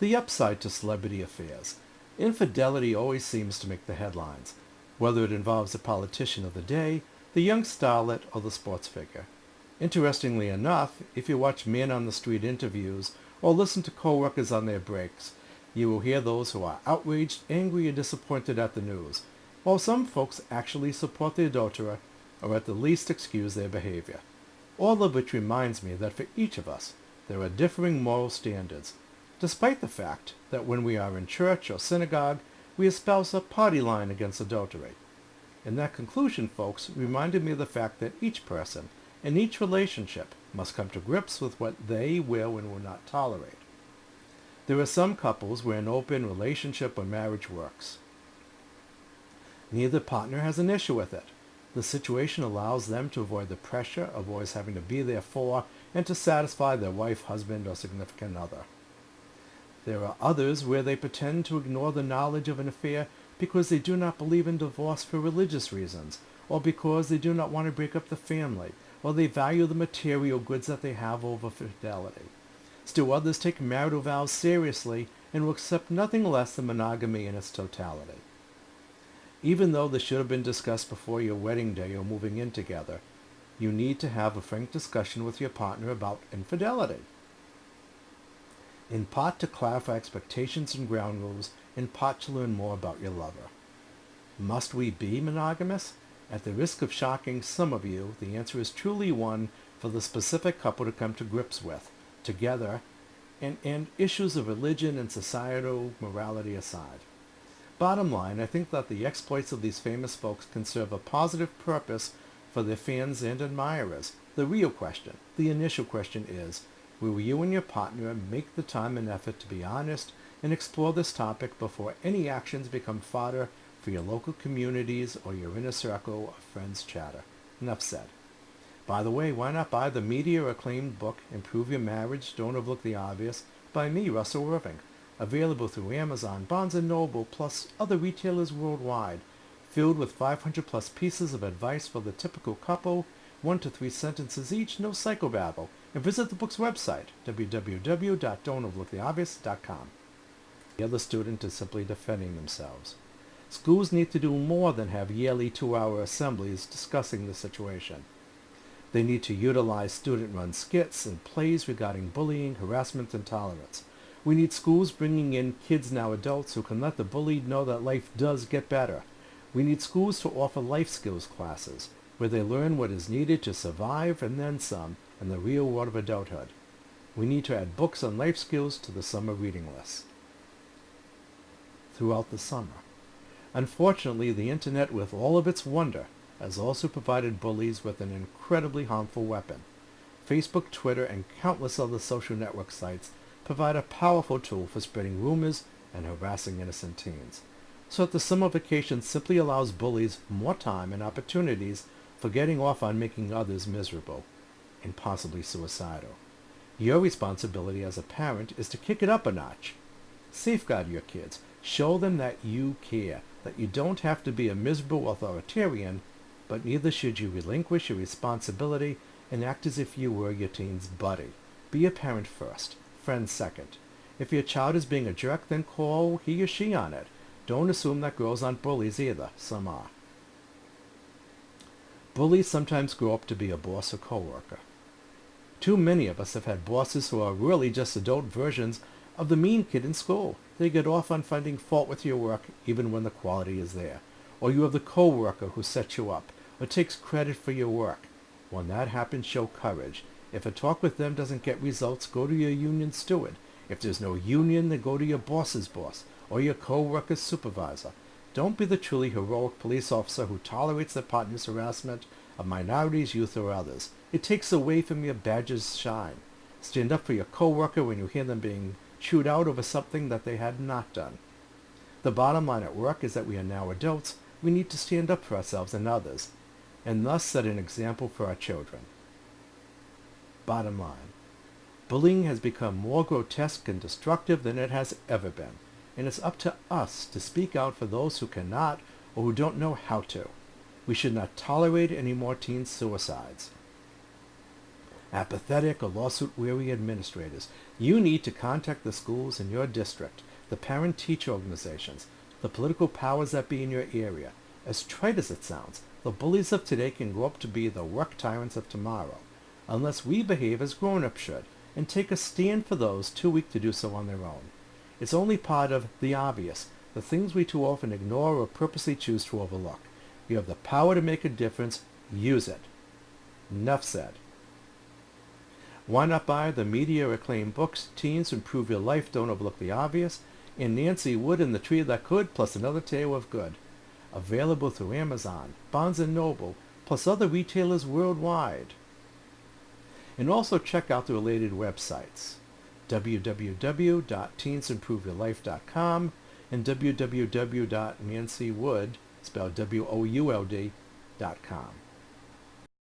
The upside to celebrity affairs. Infidelity always seems to make the headlines, whether it involves the politician of the day, the young starlet, or the sports figure. Interestingly enough, if you watch man-on-the-street interviews or listen to co-workers on their breaks, you will hear those who are outraged, angry, and disappointed at the news, while some folks actually support the adulterer or at the least excuse their behavior. All of which reminds me that for each of us, there are differing moral standards, despite the fact that when we are in church or synagogue, we espouse a party line against adultery. And that conclusion, folks, reminded me of the fact that each person in each relationship must come to grips with what they will and will not tolerate. There are some couples where an open relationship or marriage works. Neither partner has an issue with it. The situation allows them to avoid the pressure of always having to be there for and to satisfy their wife, husband, or significant other. There are others where they pretend to ignore the knowledge of an affair because they do not believe in divorce for religious reasons, or because they do not want to break up the family, or they value the material goods that they have over fidelity. Still others take marital vows seriously and will accept nothing less than monogamy in its totality. Even though this should have been discussed before your wedding day or moving in together, you need to have a frank discussion with your partner about infidelity. In part to clarify expectations and ground rules, in part to learn more about your lover. Must we be monogamous? At the risk of shocking some of you, the answer is truly one for the specific couple to come to grips with, together, and issues of religion and societal morality aside. Bottom line, I think that the exploits of these famous folks can serve a positive purpose for their fans and admirers. The real question, the initial question is, will you and your partner make the time and effort to be honest and explore this topic before any actions become fodder for your local communities or your inner circle of friends chatter? Enough said. By the way, why not buy the media-acclaimed book, Improve Your Marriage, Don't Overlook the Obvious, by me, Russell Irving, available through Amazon, Barnes & Noble, plus other retailers worldwide, filled with 500-plus pieces of advice for the typical couple, 1 to 3 sentences each, no psychobabble, and visit the book's website, www.don'toverlooktheobvious.com. The other student is simply defending themselves. Schools need to do more than have yearly 2-hour assemblies discussing the situation. They need to utilize student-run skits and plays regarding bullying, harassment, and tolerance. We need schools bringing in kids, now adults, who can let the bullied know that life does get better. We need schools to offer life skills classes, where they learn what is needed to survive and then some in the real world of adulthood. We need to add books on life skills to the summer reading list. Throughout the summer. Unfortunately, the internet, with all of its wonder, has also provided bullies with an incredibly harmful weapon. Facebook, Twitter, and countless other social network sites provide a powerful tool for spreading rumors and harassing innocent teens. So that the summer vacation simply allows bullies more time and opportunities for getting off on making others miserable and possibly suicidal. Your responsibility as a parent is to kick it up a notch. Safeguard your kids. Show them that you care, that you don't have to be a miserable authoritarian, but neither should you relinquish your responsibility and act as if you were your teen's buddy. Be a parent first, friend second. If your child is being a jerk, then call he or she on it. Don't assume that girls aren't bullies either. Some are. Bullies sometimes grow up to be a boss or coworker. Too many of us have had bosses who are really just adult versions of the mean kid in school. They get off on finding fault with your work even when the quality is there. Or you have the coworker who sets you up or takes credit for your work. When that happens, show courage. If a talk with them doesn't get results, go to your union steward. If there's no union, then go to your boss's boss or your co-worker's supervisor. Don't be the truly heroic police officer who tolerates their partner's harassment of minorities, youth, or others. It takes away from your badge's shine. Stand up for your co-worker when you hear them being chewed out over something that they had not done. The bottom line at work is that we are now adults. We need to stand up for ourselves and others, and thus set an example for our children. Bottom line, bullying has become more grotesque and destructive than it has ever been, and it's up to us to speak out for those who cannot or who don't know how to. We should not tolerate any more teen suicides. Apathetic or lawsuit-weary administrators, you need to contact the schools in your district, the parent-teacher organizations, the political powers that be in your area. As trite as it sounds, the bullies of today can grow up to be the work tyrants of tomorrow, unless we behave as grown-ups should and take a stand for those too weak to do so on their own. It's only part of the obvious, the things we too often ignore or purposely choose to overlook. You have the power to make a difference. Use it. Enough said. Why not buy the media-acclaimed books, Teens Improve Your Life, Don't Overlook the Obvious, and Nancy Wood and the Tree That Could, plus Another Tale of Good. Available through Amazon, Barnes & Noble, plus other retailers worldwide. And also check out the related websites, www.teensimproveyourlife.com and www.nancywood, spelled WOULD.com.